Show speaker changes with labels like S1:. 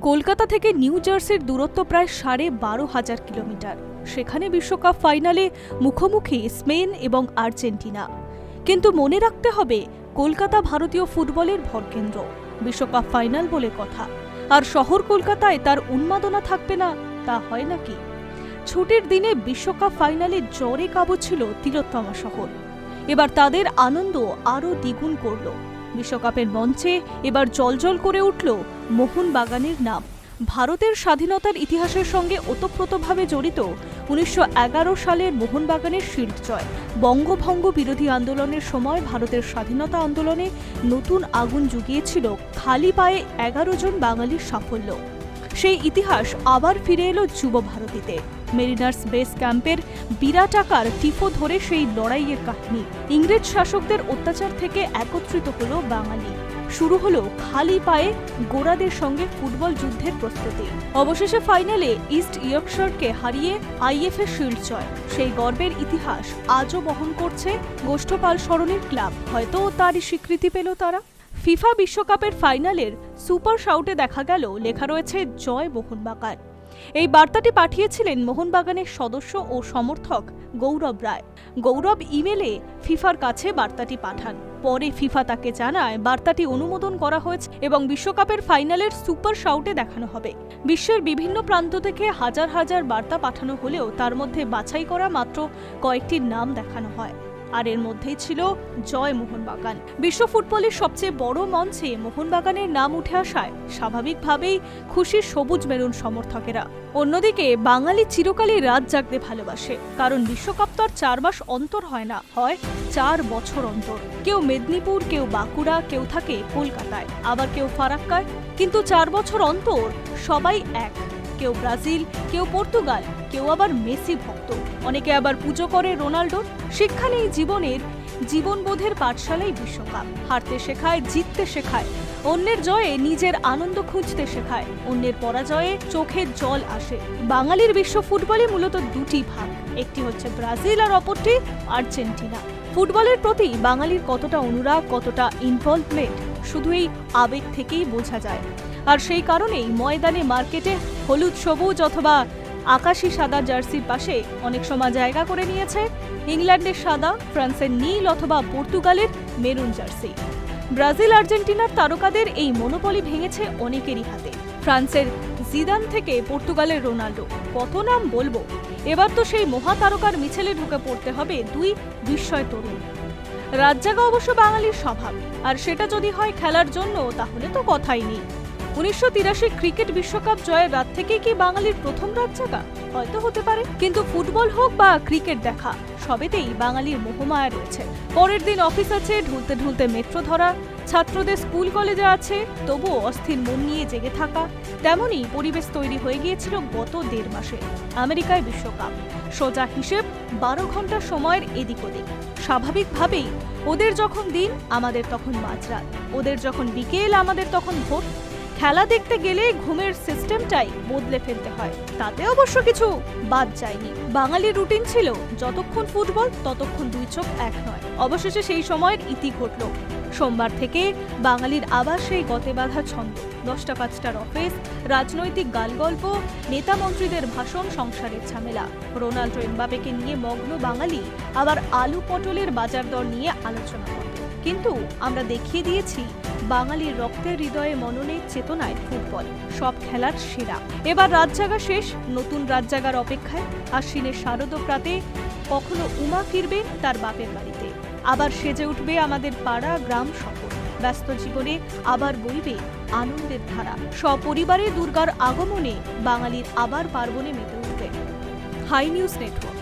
S1: কলকাতা থেকে নিউ জার্সির দূরত্ব প্রায় ১২,৫০০ কিলোমিটার। সেখানে বিশ্বকাপ ফাইনালে মুখোমুখি স্পেন এবং আর্জেন্টিনা। কিন্তু মনে রাখতে হবে, কলকাতা ভারতীয় ফুটবলের ভরকেন্দ্র, বিশ্বকাপ ফাইনাল বলে কথা। আর শহর কলকাতায় তার উন্মাদনা থাকবে না, তা হয় নাকি? ছুটির দিনে বিশ্বকাপ ফাইনালে জ্বরে কাবু ছিল তিলোত্তমা শহর। এবার তাদের আনন্দ আরও দ্বিগুণ করল। বিশ্বকাপের মঞ্চে এবার জ্বলজ্বল করে উঠল মোহনবাগানের নাম। ভারতের স্বাধীনতার ইতিহাসের সঙ্গে ওতপ্রোতভাবে জড়িত ১৯১১ সালের মোহনবাগানের শিল্ড জয়। বঙ্গভঙ্গ বিরোধী আন্দোলনের সময় ভারতের স্বাধীনতা আন্দোলনে নতুন আগুন জুগিয়েছিল খালি পায়ে ১১ জন বাঙালির সাফল্য। সেই ইতিহাস আবার ফিরে এলো যুব ভারতীতে। মেরিনার্স বেস ক্যাম্পের বিরাট আকার টিফো ধরে সেই লড়াইয়ের কাহিনী। ইংরেজ শাসকদের অত্যাচার থেকে একত্রিত হলো বাঙালি। শুরু হলো খালি পায়ে গোরাদের সঙ্গে ফুটবল যুদ্ধের প্রস্তুতি। অবশেষে ফাইনালে ইস্ট ইয়র্কশায়ারকে হারিয়ে আইএফএ শিল্ড জয়। সেই গর্বের ইতিহাস আজও বহন করছে গোষ্ঠপাল স্মরণের ক্লাব। হয়তো তারই স্বীকৃতি পেল তারা। ফিফা বিশ্বকাপের ফাইনালের সুপার শাউটে দেখা গেল লেখা রয়েছে জয় মোহনবাগান। এই বার্তাটি পাঠিয়েছিলেন মোহনবাগানের সদস্য ও সমর্থক গৌরব রায়। গৌরব ইমেলে ফিফার কাছে বার্তাটি পাঠান। পরে ফিফা তাকে জানায় বার্তাটি অনুমোদন করা হয়েছে এবং বিশ্বকাপের ফাইনালের সুপার শাউটে দেখানো হবে। বিশ্বের বিভিন্ন প্রান্ত থেকে হাজার হাজার বার্তা পাঠানো হলেও তার মধ্যে বাছাই করা মাত্র কয়েকটি নাম দেখানো হয়। আর এর মধ্যেই ছিল জয় মোহনবাগান। বিশ্ব ফুটবলের সবচেয়ে বড় মঞ্চে মোহনবাগানের নাম উঠে আসায় স্বাভাবিকভাবেই খুশি সবুজ মেরুন সমর্থকেরা। অন্যদিকে বাঙালি চিরকালই রাত জাগতে ভালোবাসে, কারণ বিশ্বকাপ তো আর ৪ মাস অন্তর হয় না, হয় ৪ বছর অন্তর। কেউ মেদিনীপুর, কেউ বাঁকুড়া, কেউ থাকে কলকাতায়, আবার কেউ ফারাক্কায়, কিন্তু 4 বছর অন্তর সবাই এক। কেউ ব্রাজিল, কেউ পর্তুগাল, কেউ আবার মেসি ভক্ত, অনেকে আবার পুজো করে রোনাল্ডোর। শিক্ষা নেই জীবনের, জীবনবোধের পাঠশালাই বিশ্বকাপ। হারতে শেখায়, জিততে শেখায়, অন্যের জয়ে নিজের আনন্দ খুঁজতে শেখায়, অন্যের পরাজয়ে চোখের জল আসে। বাঙালির বিশ্ব ফুটবলে মূলত দুটি ভাগ, একটি হচ্ছে ব্রাজিল আর অপরটি আর্জেন্টিনা। ফুটবলের প্রতি বাঙালির কতটা অনুরাগ, কতটা ইনভলভমেন্ট শুধু এই আবেগ থেকেই বোঝা যায়। আর সেই কারণেই ময়দানে, মার্কেটে হলুদ সবুজ অথবা আকাশি সাদা জার্সির পাশে অনেক সময় জায়গা করে নিয়েছে ইংল্যান্ডের সাদা, ফ্রান্সের নীল অথবা পর্তুগালের মেরুন জার্সি। ব্রাজিল আর্জেন্টিনার তারকাদের এই মনোপলি ভেঙেছে অনেকেরই হাতে। ফ্রান্সের জিদান থেকে পর্তুগালের রোনাল্ডো, কত নাম বলবো। এবার তো সেই মহাতারকার মিছিলে ঢুকে পড়তে হবে দুই বিস্ময় তরুণ। রাত জাগা অবশ্য বাঙালির স্বভাব, আর সেটা যদি হয় খেলার জন্য, তাহলে তো কথাই নেই। ১৯৮৩ ক্রিকেট বিশ্বকাপ জয়ের রাত থেকেই কি বাঙালির প্রথম রাত জাগা? হয়তো হতে পারে, কিন্তু ফুটবল হোক বা ক্রিকেট দেখা, সবেতেই বাঙালির মোহমায়া রয়েছে। পরের দিন অফিস আছে, ঢুলতে ঢুলতে মেট্রো ধরা, ছাত্রদের স্কুল কলেজে আছে, তবুও অস্থির মন নিয়ে জেগে থাকা। তেমনই পরিবেশ তৈরি হয়ে গিয়েছিল গত ১.৫ মাসে। আমেরিকায় বিশ্বকাপ, সোজা হিসেব ১২ ঘন্টা সময়ের এদিক ওদিক। স্বাভাবিকভাবেই ওদের যখন দিন, আমাদের তখন মাঝরাত, ওদের যখন বিকেল, আমাদের তখন ভোর। খেলা দেখতে গেলে ঘুমের সিস্টেমটাই বদলে ফেলতে হয়, তাতে অবশ্য কিছু বাদ যায়নি। বাঙালির রুটিন ছিল যতক্ষণ ফুটবল ততক্ষণ দুই চোখ এক নয়। অবশেষে সেই সময়ের ইতি ঘটল। সোমবার থেকে বাঙালির আবার সেই গতে বাঁধা ছন্দ। ১০টা ৫টার অফিস, রাজনৈতিক গালগল্প, নেতা মন্ত্রীদের ভাষণ, সংসারের ঝামেলা। রোনাল্ডো, এমবাপেকে নিয়ে মগ্ন বাঙালি আবার আলু পটলের বাজার দর নিয়ে আলোচনা করবে। কিন্তু আমরা দেখিয়ে দিয়েছি বাঙালির রক্তের হৃদয়ে, মননের চেতনায় ফুটবল সব খেলার সেরা। এবার রাত জাগা শেষ, নতুন রাত জাগার অপেক্ষায়। আশ্বিনের শারদ প্রাতে কখনো উমা ফিরবে তার বাপের বাড়িতে, আবার সেজে উঠবে আমাদের পাড়া, গ্রাম, শহর। ব্যস্ত জীবনে আবার বইবে আনন্দের ধারা। সপরিবারে দুর্গার আগমনে বাঙালির আবার পার্বণে মেতে উঠবে। Hi news network.